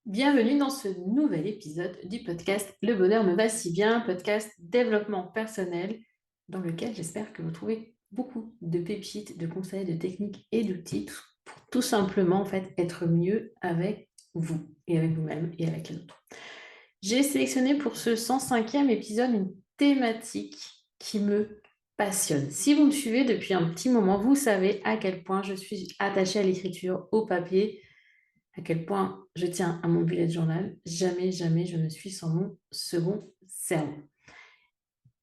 Bienvenue dans ce nouvel épisode du podcast Le bonheur me va si bien, podcast développement personnel, dans lequel j'espère que vous trouvez beaucoup de pépites, de conseils, de techniques et d'outils pour tout simplement être mieux avec vous et avec vous-même et avec les autres. J'ai sélectionné pour ce 105e épisode une thématique qui me passionne. Si vous me suivez depuis un petit moment, vous savez à quel point je suis attachée à l'écriture, au papier, à quel point je tiens à mon bullet journal. Jamais, jamais je ne suis sans mon second cerveau.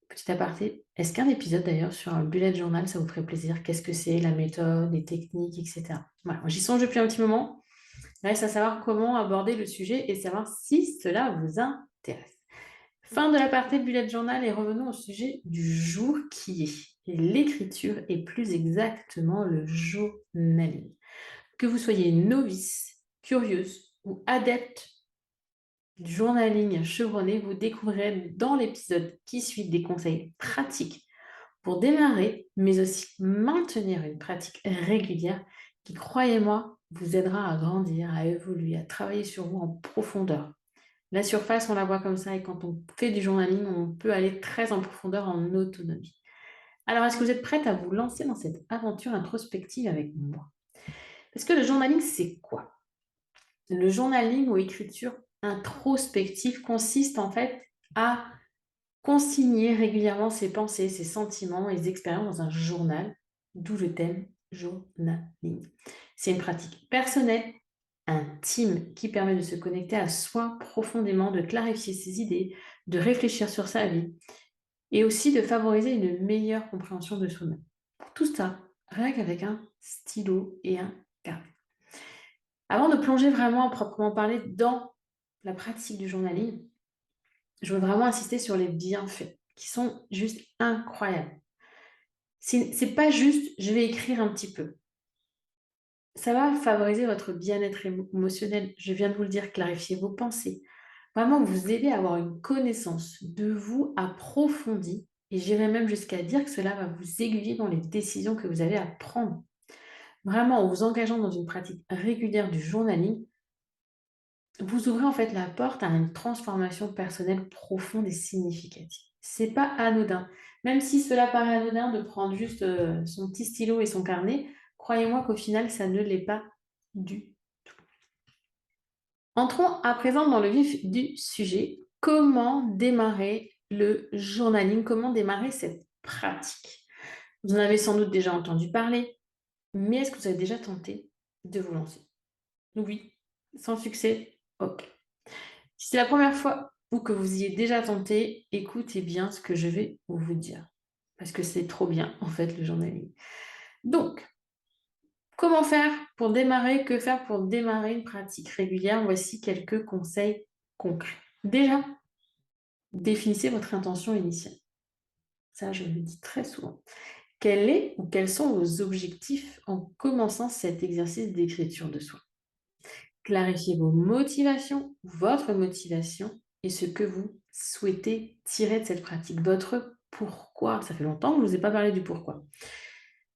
Petit aparté, est-ce qu'un épisode d'ailleurs sur un bullet journal, ça vous ferait plaisir? Qu'est-ce que c'est, la méthode, les techniques, etc. Voilà, j'y songe depuis un petit moment. Reste à savoir comment aborder le sujet et savoir si cela vous intéresse. Fin de l'aparté bullet journal et revenons au sujet du jour qui est l'écriture et plus exactement le journaling. Que vous soyez novice, curieuse ou adepte du journaling chevronné, vous découvrirez dans l'épisode qui suit des conseils pratiques pour démarrer, mais aussi maintenir une pratique régulière qui, croyez-moi, vous aidera à grandir, à évoluer, à travailler sur vous en profondeur. La surface, on la voit comme ça, et quand on fait du journaling, on peut aller très en profondeur en autonomie. Alors, est-ce que vous êtes prête à vous lancer dans cette aventure introspective avec moi? Parce que le journaling, c'est quoi? Le journaling ou écriture introspective consiste en fait à consigner régulièrement ses pensées, ses sentiments et ses expériences dans un journal, d'où le thème journaling. C'est une pratique personnelle, intime, qui permet de se connecter à soi profondément, de clarifier ses idées, de réfléchir sur sa vie et aussi de favoriser une meilleure compréhension de soi-même. Pour tout ça, rien qu'avec un stylo et un carnet. Avant de plonger vraiment à proprement parler dans la pratique du journaling, je veux vraiment insister sur les bienfaits qui sont juste incroyables. C'est pas juste je vais écrire un petit peu. Ça va favoriser votre bien-être émotionnel. Je viens de vous le dire, clarifier vos pensées. Vraiment vous aider à avoir une connaissance de vous approfondie. Et j'irai même jusqu'à dire que cela va vous aiguiller dans les décisions que vous avez à prendre. Vraiment, en vous engageant dans une pratique régulière du journaling, vous ouvrez en fait la porte à une transformation personnelle profonde et significative. C'est pas anodin. Même si cela paraît anodin de prendre juste son petit stylo et son carnet, croyez-moi qu'au final, ça ne l'est pas du tout. Entrons à présent dans le vif du sujet. Comment démarrer le journaling? Comment démarrer cette pratique? Vous en avez sans doute déjà entendu parler, mais est-ce que vous avez déjà tenté de vous lancer? Oui, sans succès, ok. Si c'est la première fois ou que vous y êtes déjà tenté, écoutez bien ce que je vais vous dire. Parce que c'est trop bien, en fait, le journaling. Donc, comment faire pour démarrer? Que faire pour démarrer une pratique régulière? Voici quelques conseils concrets. Déjà, définissez votre intention initiale. Ça, je le dis très souvent. Quel est ou quels sont vos objectifs en commençant cet exercice d'écriture de soi? Clarifiez vos motivations, votre motivation et ce que vous souhaitez tirer de cette pratique. Votre pourquoi. Ça fait longtemps que je ne vous ai pas parlé du pourquoi.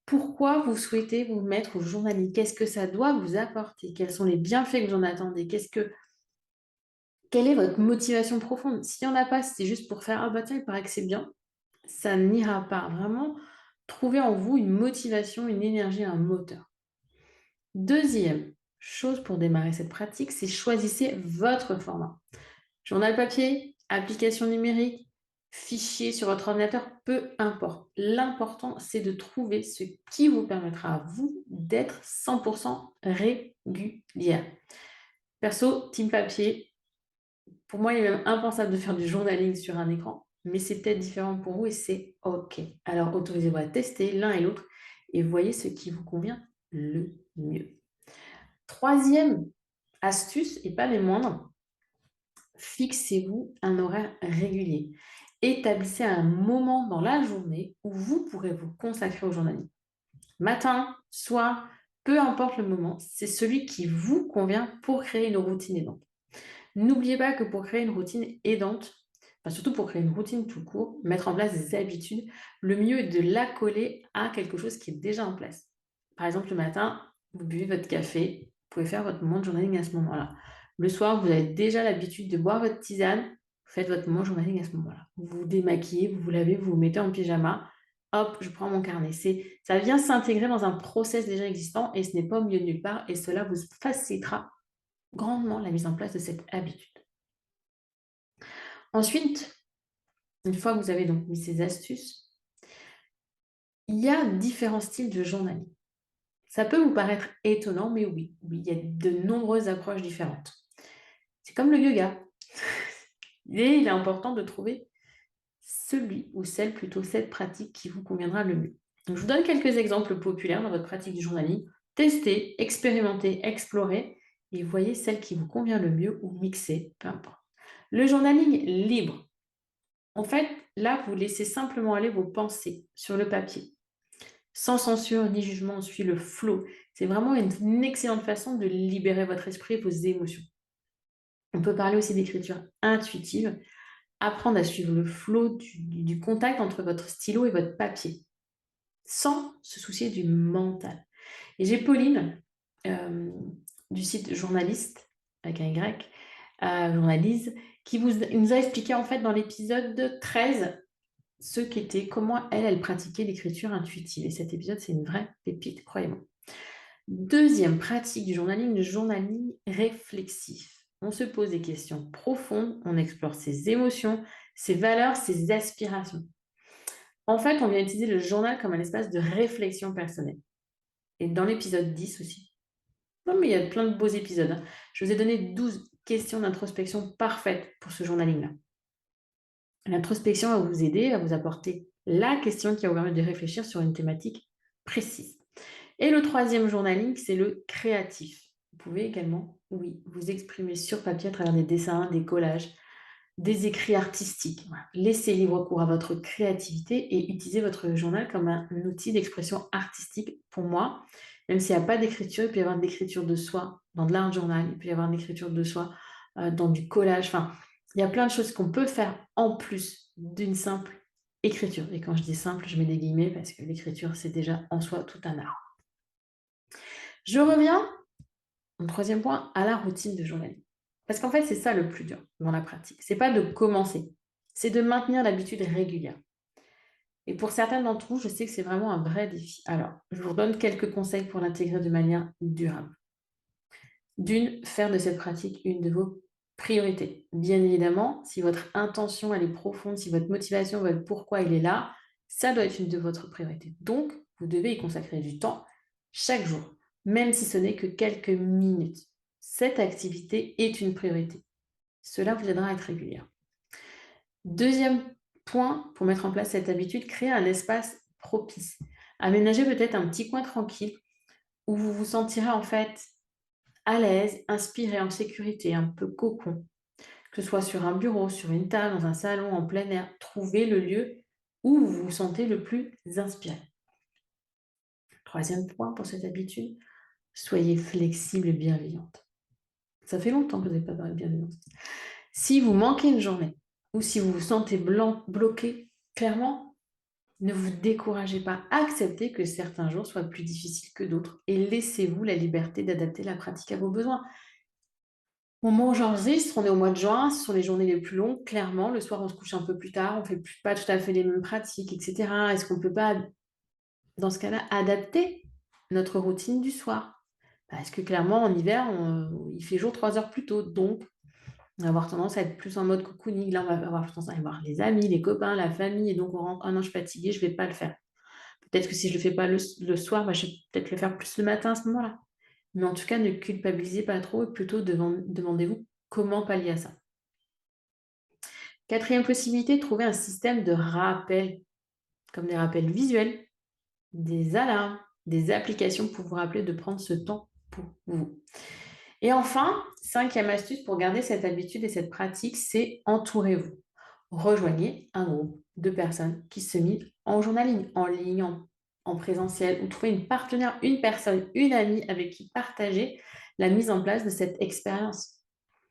Pourquoi vous souhaitez vous mettre au journaling? Qu'est-ce que ça doit vous apporter? Quels sont les bienfaits que vous en attendez? Quelle est votre motivation profonde? S'il n'y en a pas, si c'est juste pour faire «Ah bah tiens, il paraît que c'est bien», ça n'ira pas. Vraiment, trouvez en vous une motivation, une énergie, un moteur. Deuxième chose pour démarrer cette pratique, c'est choisissez votre format. Journal papier, application numérique, fichier sur votre ordinateur, peu importe. L'important, c'est de trouver ce qui vous permettra à vous d'être 100% régulière. Perso, team papier, pour moi, il est même impensable de faire du journaling sur un écran, mais c'est peut-être différent pour vous et c'est OK. Alors, autorisez-vous à tester l'un et l'autre et voyez ce qui vous convient le mieux. Troisième astuce, et pas les moindres, fixez-vous un horaire régulier. Établissez un moment dans la journée où vous pourrez vous consacrer au journaling. Matin, soir, peu importe le moment, c'est celui qui vous convient pour créer une routine aidante. N'oubliez pas que pour créer une routine aidante, surtout pour créer une routine tout court, mettre en place des habitudes, le mieux est de l'accoler à quelque chose qui est déjà en place. Par exemple, le matin, vous buvez votre café, vous pouvez faire votre moment de journaling à ce moment-là. Le soir, vous avez déjà l'habitude de boire votre tisane, faites votre moment journaling à ce moment-là. Vous vous démaquillez, vous vous lavez, vous vous mettez en pyjama. Hop, je prends mon carnet. Ça vient s'intégrer dans un process déjà existant et ce n'est pas au milieu de nulle part et cela vous facilitera grandement la mise en place de cette habitude. Ensuite, une fois que vous avez donc mis ces astuces, il y a différents styles de journaling. Ça peut vous paraître étonnant, mais oui, il y a de nombreuses approches différentes. C'est comme le yoga. Et il est important de trouver celui ou celle, plutôt cette pratique qui vous conviendra le mieux. Donc, je vous donne quelques exemples populaires dans votre pratique du journaling. Testez, expérimentez, explorez et voyez celle qui vous convient le mieux ou mixez, peu importe. Le journaling libre. En fait, là, vous laissez simplement aller vos pensées sur le papier. Sans censure ni jugement, on suit le flow. C'est vraiment une excellente façon de libérer votre esprit et vos émotions. On peut parler aussi d'écriture intuitive, apprendre à suivre le flow du contact entre votre stylo et votre papier, sans se soucier du mental. Et j'ai Pauline, du site Journaliste, avec un Y, Journalise, qui nous a expliqué en fait dans l'épisode 13 ce qu'était, comment elle pratiquait l'écriture intuitive. Et cet épisode, c'est une vraie pépite, croyez-moi. Deuxième pratique du journaling, le journaling réflexif. On se pose des questions profondes, on explore ses émotions, ses valeurs, ses aspirations. En fait, on vient utiliser le journal comme un espace de réflexion personnelle. Et dans l'épisode 10 aussi. Non, mais il y a plein de beaux épisodes, hein. Je vous ai donné 12 questions d'introspection parfaites pour ce journaling-là. L'introspection va vous aider à vous apporter la question qui va vous permettre de réfléchir sur une thématique précise. Et le troisième journaling, c'est le créatif. Vous pouvez également, oui, vous exprimer sur papier à travers des dessins, des collages, des écrits artistiques. Voilà. Laissez libre cours à votre créativité et utilisez votre journal comme un outil d'expression artistique pour moi. Même s'il n'y a pas d'écriture, il peut y avoir de l'écriture de soi dans de l'art journal, il peut y avoir de l'écriture de soi dans du collage. Enfin, il y a plein de choses qu'on peut faire en plus d'une simple écriture. Et quand je dis simple, je mets des guillemets parce que l'écriture, c'est déjà en soi tout un art. Je reviens, mon troisième point, à la routine de journaling. Parce qu'en fait, c'est ça le plus dur dans la pratique. C'est pas de commencer, c'est de maintenir l'habitude régulière. Et pour certains d'entre vous, je sais que c'est vraiment un vrai défi. Alors, je vous donne quelques conseils pour l'intégrer de manière durable. D'une, faire de cette pratique une de vos priorités. Bien évidemment, si votre intention elle est profonde, si votre motivation, votre pourquoi il est là, ça doit être une de votre priorité. Donc, vous devez y consacrer du temps chaque jour, même si ce n'est que quelques minutes. Cette activité est une priorité. Cela vous aidera à être régulière. Deuxième point pour mettre en place cette habitude, créer un espace propice. Aménagez peut-être un petit coin tranquille où vous vous sentirez en fait à l'aise, inspiré, en sécurité, un peu cocon. Que ce soit sur un bureau, sur une table, dans un salon, en plein air, trouvez le lieu où vous vous sentez le plus inspiré. Troisième point pour cette habitude, soyez flexible et bienveillante. Ça fait longtemps que vous n'avez pas parlé de bienveillance. Si vous manquez une journée ou si vous vous sentez bloqué, clairement, ne vous découragez pas. Acceptez que certains jours soient plus difficiles que d'autres et laissez-vous la liberté d'adapter la pratique à vos besoins. Au moment où j'enregistre, on est au mois de juin, ce sont les journées les plus longues, clairement. Le soir, on se couche un peu plus tard, on ne fait pas tout à fait les mêmes pratiques, etc. Est-ce qu'on ne peut pas, dans ce cas-là, adapter notre routine du soir? Parce que clairement, en hiver, il fait jour 3 heures plus tôt. Donc, on va avoir tendance à être plus en mode cocooning. Là, on va avoir tendance à aller voir les amis, les copains, la famille. Et donc, on rentre, ah non, je suis fatiguée, je ne vais pas le faire. Peut-être que si je ne le fais pas le soir, je vais peut-être le faire plus le matin à ce moment-là. Mais en tout cas, ne culpabilisez pas trop et plutôt demandez-vous comment pallier à ça. Quatrième possibilité, trouver un système de rappel, comme des rappels visuels, des alarmes, des applications pour vous rappeler de prendre ce temps pour vous. Et enfin, cinquième astuce pour garder cette habitude et cette pratique, c'est entourez-vous. Rejoignez un groupe de personnes qui se mettent en journaling, en ligne, en présentiel, ou trouvez une partenaire, une personne, une amie avec qui partager la mise en place de cette expérience.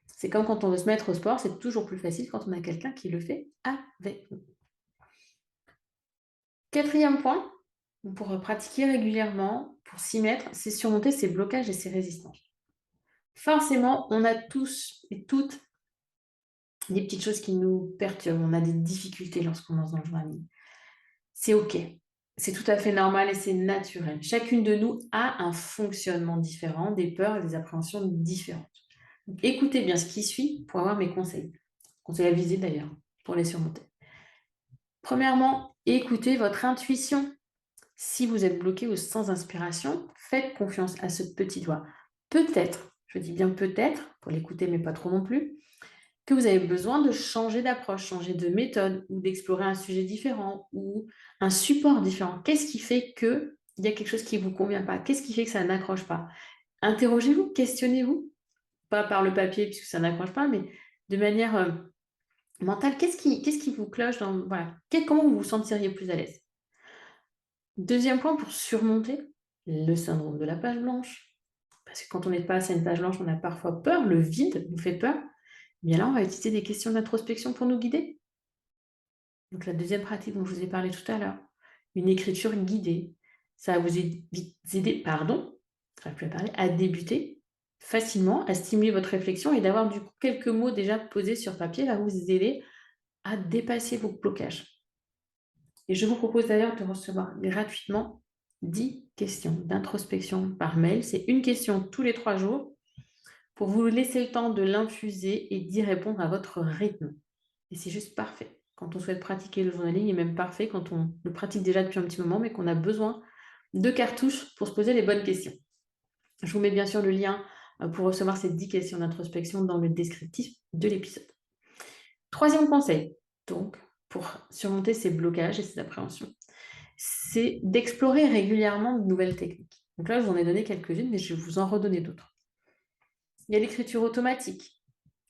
C'est comme quand on veut se mettre au sport, c'est toujours plus facile quand on a quelqu'un qui le fait avec nous. Quatrième point, pour pratiquer régulièrement, pour s'y mettre, c'est surmonter ses blocages et ses résistances. Forcément, on a tous et toutes des petites choses qui nous perturbent. On a des difficultés lorsqu'on lance dans le journaling. C'est OK. C'est tout à fait normal et c'est naturel. Chacune de nous a un fonctionnement différent, des peurs et des appréhensions différentes. Donc, écoutez bien ce qui suit pour avoir mes conseils. Conseils avisés d'ailleurs, pour les surmonter. Premièrement, écoutez votre intuition. Si vous êtes bloqué ou sans inspiration, faites confiance à ce petit doigt. Peut-être, je dis bien peut-être, pour l'écouter mais pas trop non plus, que vous avez besoin de changer d'approche, changer de méthode ou d'explorer un sujet différent ou un support différent. Qu'est-ce qui fait qu'il y a quelque chose qui ne vous convient pas? Qu'est-ce qui fait que ça n'accroche pas? Interrogez-vous, questionnez-vous, pas par le papier puisque ça n'accroche pas, mais de manière mentale. Qu'est-ce qui vous cloche dans, voilà, comment vous vous sentiriez plus à l'aise? Deuxième point pour surmonter le syndrome de la page blanche. Parce que quand on n'est pas à une page blanche, on a parfois peur, le vide nous fait peur. Bien là, on va utiliser des questions d'introspection pour nous guider. Donc la deuxième pratique dont je vous ai parlé tout à l'heure, une écriture guidée, ça va vous aider, j'arrive plus à parler, à débuter facilement, à stimuler votre réflexion et d'avoir du coup quelques mots déjà posés sur papier va vous aider à dépasser vos blocages. Et je vous propose d'ailleurs de recevoir gratuitement 10 questions d'introspection par mail. C'est une question tous les 3 jours pour vous laisser le temps de l'infuser et d'y répondre à votre rythme. Et c'est juste parfait. Quand on souhaite pratiquer le journaling, il est même parfait quand on le pratique déjà depuis un petit moment, mais qu'on a besoin de cartouches pour se poser les bonnes questions. Je vous mets bien sûr le lien pour recevoir ces 10 questions d'introspection dans le descriptif de l'épisode. Troisième conseil, donc, pour surmonter ces blocages et ces appréhensions, c'est d'explorer régulièrement de nouvelles techniques. Donc là, je vous en ai donné quelques-unes, mais je vais vous en redonner d'autres. Il y a l'écriture automatique,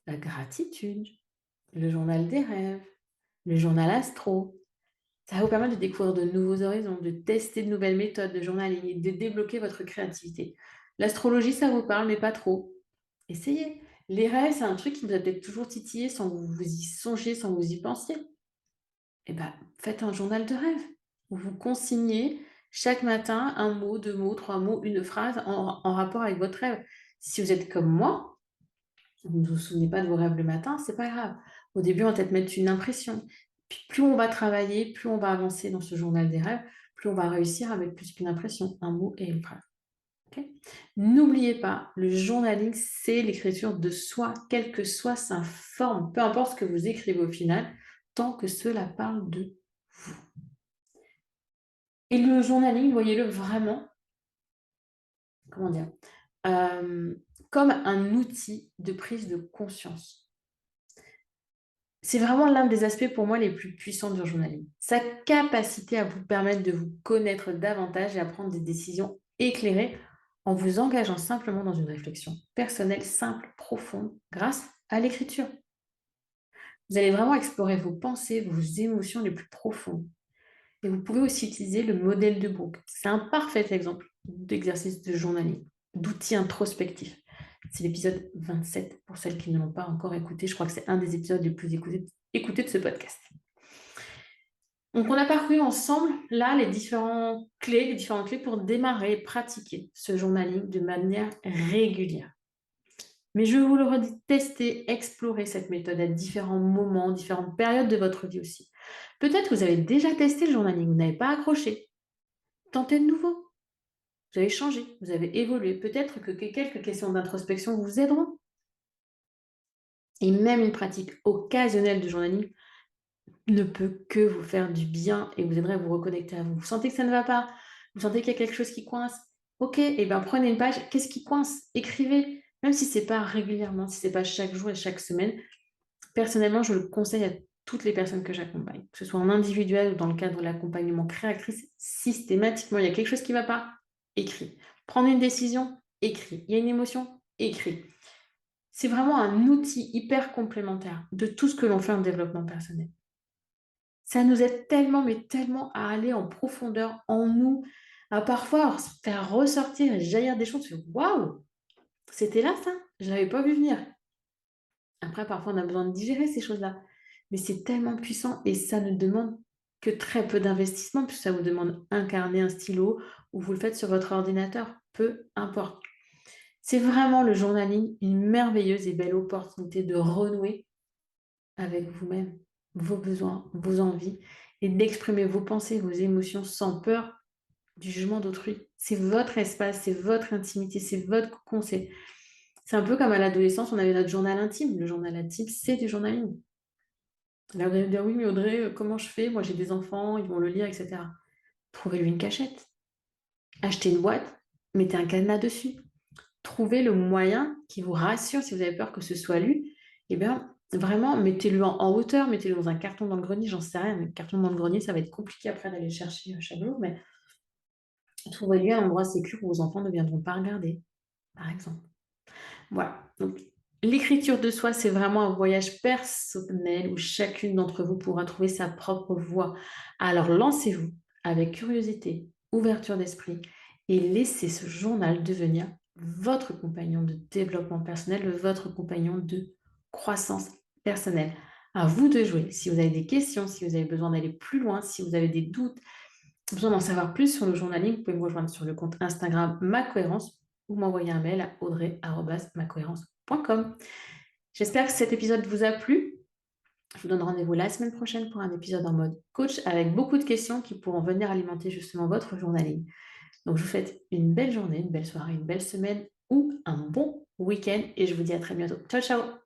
la gratitude, le journal des rêves, le journal astro. Ça va vous permettre de découvrir de nouveaux horizons, de tester de nouvelles méthodes de journaling et de débloquer votre créativité. L'astrologie, ça vous parle, mais pas trop. Essayez. Les rêves, c'est un truc qui vous a peut-être toujours titillé sans que vous y songiez, sans que vous y pensiez. Eh bien, faites un journal de rêve où vous consignez chaque matin un mot, 2 mots, 3 mots, une phrase en rapport avec votre rêve. Si vous êtes comme moi, vous ne vous souvenez pas de vos rêves le matin, c'est pas grave. Au début, on va peut-être mettre une impression. Puis plus on va travailler, plus on va avancer dans ce journal des rêves, plus on va réussir avec plus qu'une impression, un mot et une phrase. Ok. N'oubliez pas, le journaling, c'est l'écriture de soi, quelle que soit sa forme, peu importe ce que vous écrivez au final, tant que cela parle de vous. Et le journaling, voyez-le vraiment, comment dire, comme un outil de prise de conscience. C'est vraiment l'un des aspects pour moi les plus puissants du journaling. Sa capacité à vous permettre de vous connaître davantage et à prendre des décisions éclairées en vous engageant simplement dans une réflexion personnelle, simple, profonde, grâce à l'écriture. Vous allez vraiment explorer vos pensées, vos émotions les plus profondes. Et vous pouvez aussi utiliser le modèle de Brooke. C'est un parfait exemple d'exercice de journaling, d'outil introspectif. C'est l'épisode 27 pour celles qui ne l'ont pas encore écouté. Je crois que c'est un des épisodes les plus écoutés de ce podcast. Donc, on a parcouru ensemble, là, les différentes clés pour démarrer et pratiquer ce journaling de manière régulière. Mais je vous le redis, testez, explorez cette méthode à différents moments, différentes périodes de votre vie aussi. Peut-être que vous avez déjà testé le journaling, vous n'avez pas accroché. Tentez de nouveau. Vous avez changé, vous avez évolué. Peut-être que quelques questions d'introspection vous aideront. Et même une pratique occasionnelle de journaling ne peut que vous faire du bien et vous aiderait à vous reconnecter à vous. Vous sentez que ça ne va pas, vous sentez qu'il y a quelque chose qui coince. Ok, et bien prenez une page. Qu'est-ce qui coince? Écrivez, même si ce n'est pas régulièrement, si ce n'est pas chaque jour et chaque semaine. Personnellement, je le conseille à toutes les personnes que j'accompagne, que ce soit en individuel ou dans le cadre de l'accompagnement créatrice, systématiquement, il y a quelque chose qui ne va pas, écrit. Prendre une décision, écrit. Il y a une émotion, écrit. C'est vraiment un outil hyper complémentaire de tout ce que l'on fait en développement personnel. Ça nous aide tellement, mais tellement à aller en profondeur en nous, à parfois faire ressortir et jaillir des choses. Waouh, c'était là ça, je ne l'avais pas vu venir. Après, parfois, on a besoin de digérer ces choses-là. Mais c'est tellement puissant et ça ne demande que très peu d'investissement, puisque ça vous demande incarner un stylo ou vous le faites sur votre ordinateur, peu importe. C'est vraiment le journaling une merveilleuse et belle opportunité de renouer avec vous-même, vos besoins, vos envies et d'exprimer vos pensées, vos émotions sans peur du jugement d'autrui. C'est votre espace, c'est votre intimité, c'est votre cocon. C'est un peu comme à l'adolescence, on avait notre journal intime. Le journal intime, c'est du journaling. Là, vous allez me dire: «Oui, mais Audrey, comment je fais? Moi, j'ai des enfants, ils vont le lire et cetera». Trouvez-lui une cachette. Achetez une boîte, mettez un cadenas dessus. Trouvez le moyen qui vous rassure si vous avez peur que ce soit lu. Et bien, vraiment, mettez-le en hauteur, mettez-le dans un carton dans le grenier, j'en sais rien. Mais le carton dans le grenier, ça va être compliqué après d'aller le chercher, chaque jour, mais trouvez-lui un endroit sécure où vos enfants ne viendront pas regarder, par exemple. Voilà, donc l'écriture de soi, c'est vraiment un voyage personnel où chacune d'entre vous pourra trouver sa propre voie. Alors lancez-vous avec curiosité, ouverture d'esprit et laissez ce journal devenir votre compagnon de développement personnel, votre compagnon de croissance personnelle. À vous de jouer. Si vous avez des questions, si vous avez besoin d'aller plus loin, si vous avez des doutes, besoin d'en savoir plus sur le journaling, vous pouvez me rejoindre sur le compte Instagram Ma Cohérence ou m'envoyer un mail à audrey@macohérence.com. J'espère que cet épisode vous a plu. Je vous donne rendez-vous la semaine prochaine pour un épisode en mode coach avec beaucoup de questions qui pourront venir alimenter justement votre journaling. Donc, je vous souhaite une belle journée, une belle soirée, une belle semaine ou un bon week-end et je vous dis à très bientôt. Ciao, ciao!